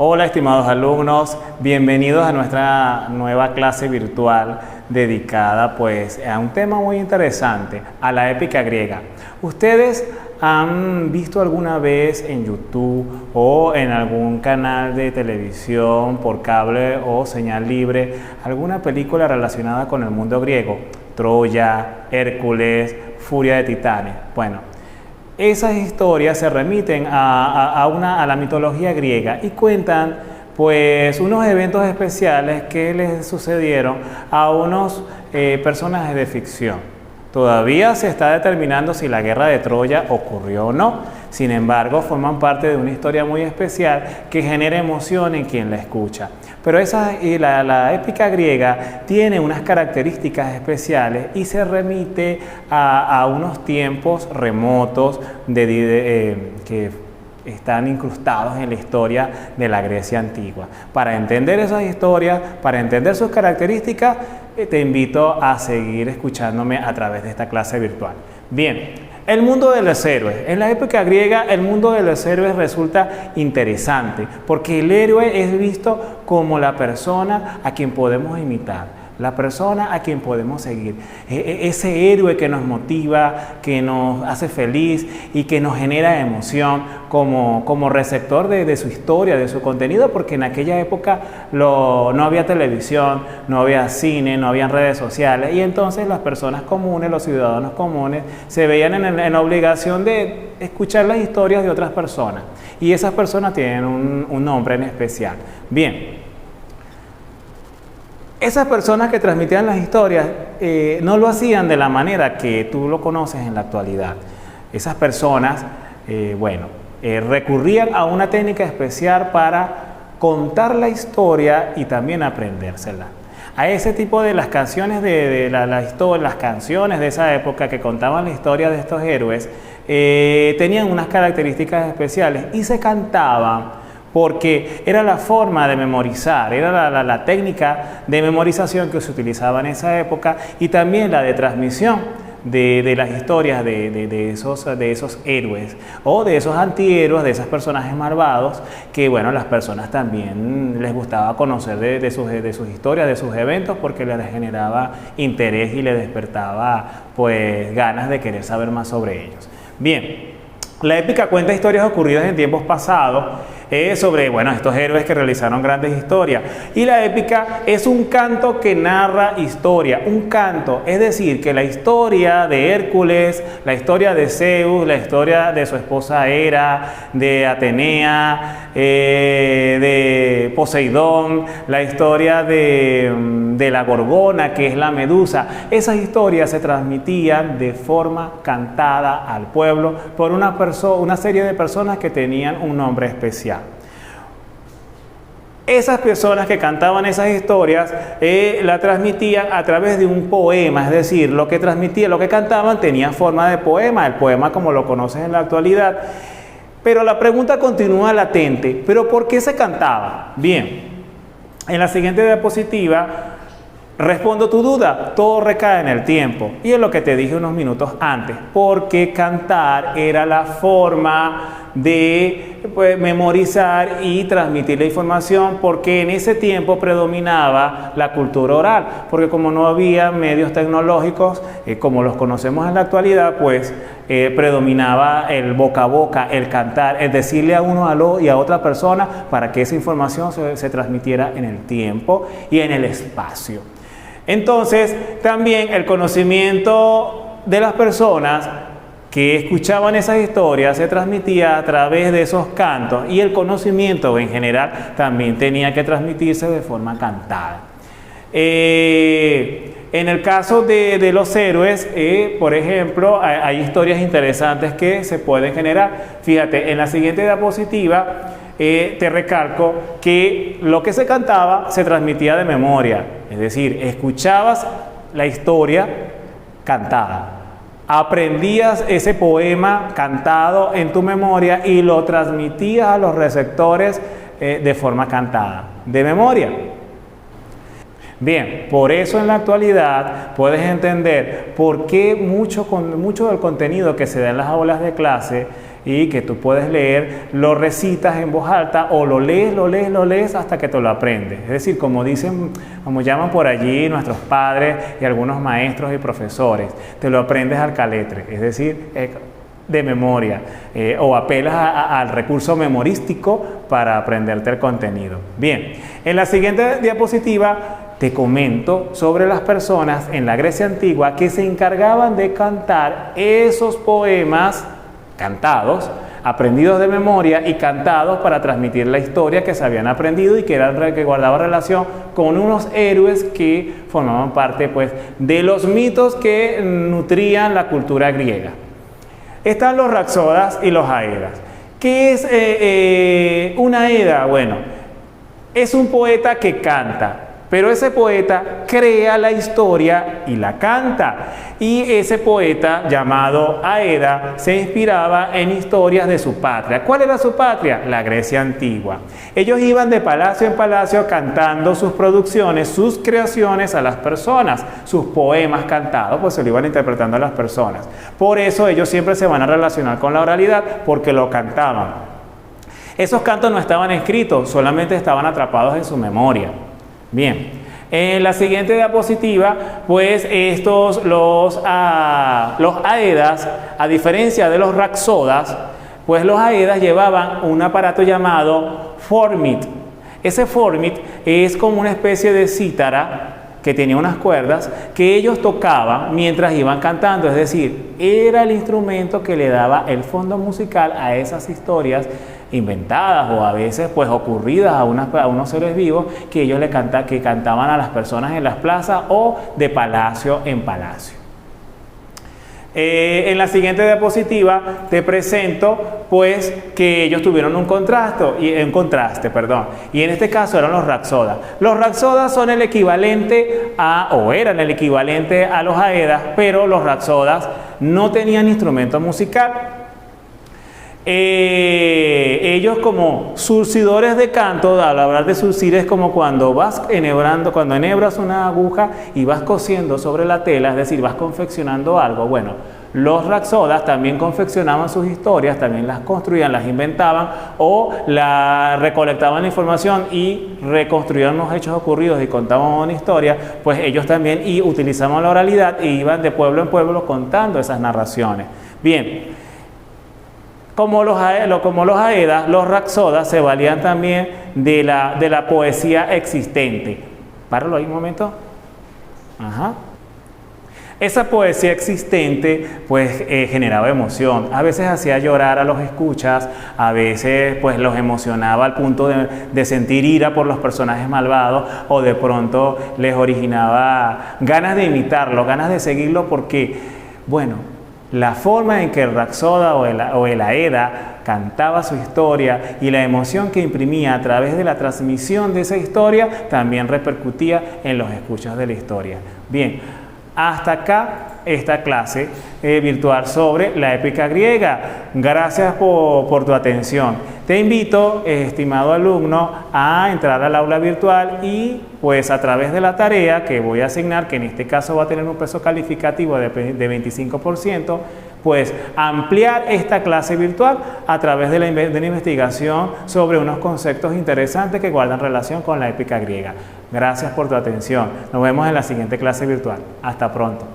Hola estimados alumnos, bienvenidos a nuestra nueva clase virtual dedicada pues a un tema muy interesante, a la épica griega. ¿Ustedes han visto alguna vez en YouTube o en algún canal de televisión por cable o señal libre alguna película relacionada con el mundo griego? Troya, Hércules, Furia de Titanes. Bueno, esas historias se remiten a la mitología griega y cuentan pues unos eventos especiales que les sucedieron a unos personajes de ficción. Todavía se está determinando si la guerra de Troya ocurrió o no. Sin embargo, forman parte de una historia muy especial que genera emoción en quien la escucha. Pero la épica griega tiene unas características especiales y se remite a unos tiempos remotos que están incrustados en la historia de la Grecia antigua. Para entender esas historias, para entender sus características, te invito a seguir escuchándome a través de esta clase virtual. Bien, el mundo de los héroes. En la época griega, el mundo de los héroes resulta interesante porque el héroe es visto como la persona a quien podemos imitar, la persona a quien podemos seguir, ese héroe que nos motiva, que nos hace feliz y que nos genera emoción como receptor de su historia, de su contenido, porque en aquella época no había televisión, no había cine, no había redes sociales, y entonces las personas comunes, los ciudadanos comunes, se veían en la obligación de escuchar las historias de otras personas, y esas personas tienen un nombre en especial. Bien. Esas personas que transmitían las historias no lo hacían de la manera que tú lo conoces en la actualidad. Esas personas, recurrían a una técnica especial para contar la historia y también aprendérsela. A ese tipo de las canciones las canciones de esa época que contaban la historia de estos héroes tenían unas características especiales y se cantaban porque era la forma de memorizar, era la técnica de memorización que se utilizaba en esa época y también la de transmisión de las historias de esos héroes o de esos antihéroes, de esos personajes malvados que, bueno, las personas también les gustaba conocer de sus historias, de sus eventos, porque les generaba interés y les despertaba pues ganas de querer saber más sobre ellos. Bien, la épica cuenta historias ocurridas en tiempos pasados sobre estos héroes que realizaron grandes historias. Y la épica es un canto que narra historia, un canto, es decir, que la historia de Hércules, la historia de Zeus, la historia de su esposa Hera, de Atenea, de Poseidón, la historia de la Gorgona, que es la Medusa, esas historias se transmitían de forma cantada al pueblo por una serie de personas que tenían un nombre especial. Esas personas que cantaban esas historias la transmitían a través de un poema, es decir, lo que cantaban tenía forma de poema, el poema como lo conoces en la actualidad. Pero la pregunta continúa latente, ¿pero por qué se cantaba? Bien, en la siguiente diapositiva respondo tu duda, todo recae en el tiempo y en lo que te dije unos minutos antes, porque cantar era la forma de memorizar y transmitir la información, porque en ese tiempo predominaba la cultura oral, porque como no había medios tecnológicos como los conocemos en la actualidad, pues predominaba el boca a boca, el cantar, el decirle a uno aló y a otra persona para que esa información se transmitiera en el tiempo y en el espacio. Entonces, también el conocimiento de las personas que escuchaban esas historias se transmitía a través de esos cantos y el conocimiento en general también tenía que transmitirse de forma cantada. En el caso de los héroes, por ejemplo, hay historias interesantes que se pueden generar. Fíjate, en la siguiente diapositiva te recalco que lo que se cantaba se transmitía de memoria, es decir, escuchabas la historia cantada, aprendías ese poema cantado en tu memoria y lo transmitías a los receptores de forma cantada, de memoria. Bien, por eso en la actualidad puedes entender por qué mucho del contenido que se da en las aulas de clase y que tú puedes leer, lo recitas en voz alta o lo lees hasta que te lo aprendes. Es decir, como dicen, como llaman por allí nuestros padres y algunos maestros y profesores, te lo aprendes al caletre, es decir, de memoria, o apelas al recurso memorístico para aprenderte el contenido. Bien, en la siguiente diapositiva te comento sobre las personas en la Grecia antigua que se encargaban de cantar esos poemas cantados, aprendidos de memoria y cantados para transmitir la historia que se habían aprendido y que guardaba relación con unos héroes que formaban parte, pues, de los mitos que nutrían la cultura griega. Están los Rapsodas y los Aedas. ¿Qué es una Aeda? Bueno, es un poeta que canta, pero ese poeta crea la historia y la canta. Y ese poeta, llamado Aeda, se inspiraba en historias de su patria. ¿Cuál era su patria? La Grecia antigua. Ellos iban de palacio en palacio cantando sus producciones, sus creaciones a las personas, sus poemas cantados, pues se lo iban interpretando a las personas. Por eso ellos siempre se van a relacionar con la oralidad, porque lo cantaban. Esos cantos no estaban escritos, solamente estaban atrapados en su memoria. Bien, en la siguiente diapositiva, pues los Aedas, a diferencia de los Rapsodas, pues los Aedas llevaban un aparato llamado formit. Ese formit es como una especie de cítara que tenía unas cuerdas que ellos tocaban mientras iban cantando, es decir, era el instrumento que le daba el fondo musical a esas historias inventadas o a veces pues ocurridas a unos seres vivos que ellos que cantaban a las personas en las plazas o de palacio en palacio. En la siguiente diapositiva te presento pues que ellos tuvieron un contraste, y en este caso eran los Rapsodas. Los Rapsodas son el equivalente eran el equivalente a los Aedas, pero los Rapsodas no tenían instrumento musical. Ellos como surcidores de canto, al hablar de surcir es como cuando enhebras una aguja y vas cosiendo sobre la tela, es decir, vas confeccionando algo. Bueno, los Rapsodas también confeccionaban sus historias, también las construían, las inventaban o recolectaban la información y reconstruían los hechos ocurridos y contaban una historia, pues ellos también utilizaban la oralidad e iban de pueblo en pueblo contando esas narraciones. Bien. Como los Aedas, los Rapsodas se valían también de la poesía existente. Páralo ahí un momento. Ajá. Esa poesía existente pues generaba emoción, a veces hacía llorar a los escuchas, a veces pues los emocionaba al punto de sentir ira por los personajes malvados, o de pronto les originaba ganas de imitarlo, ganas de seguirlo, porque, bueno, la forma en que el Rapsoda o el Aeda cantaba su historia y la emoción que imprimía a través de la transmisión de esa historia también repercutía en los escuchas de la historia. Bien, hasta acá esta clase virtual sobre la épica griega. Gracias por tu atención. Te invito, estimado alumno, a entrar al aula virtual y pues a través de la tarea que voy a asignar, que en este caso va a tener un peso calificativo de 25%, pues ampliar esta clase virtual a través de la investigación sobre unos conceptos interesantes que guardan relación con la épica griega. Gracias por tu atención. Nos vemos en la siguiente clase virtual. Hasta pronto.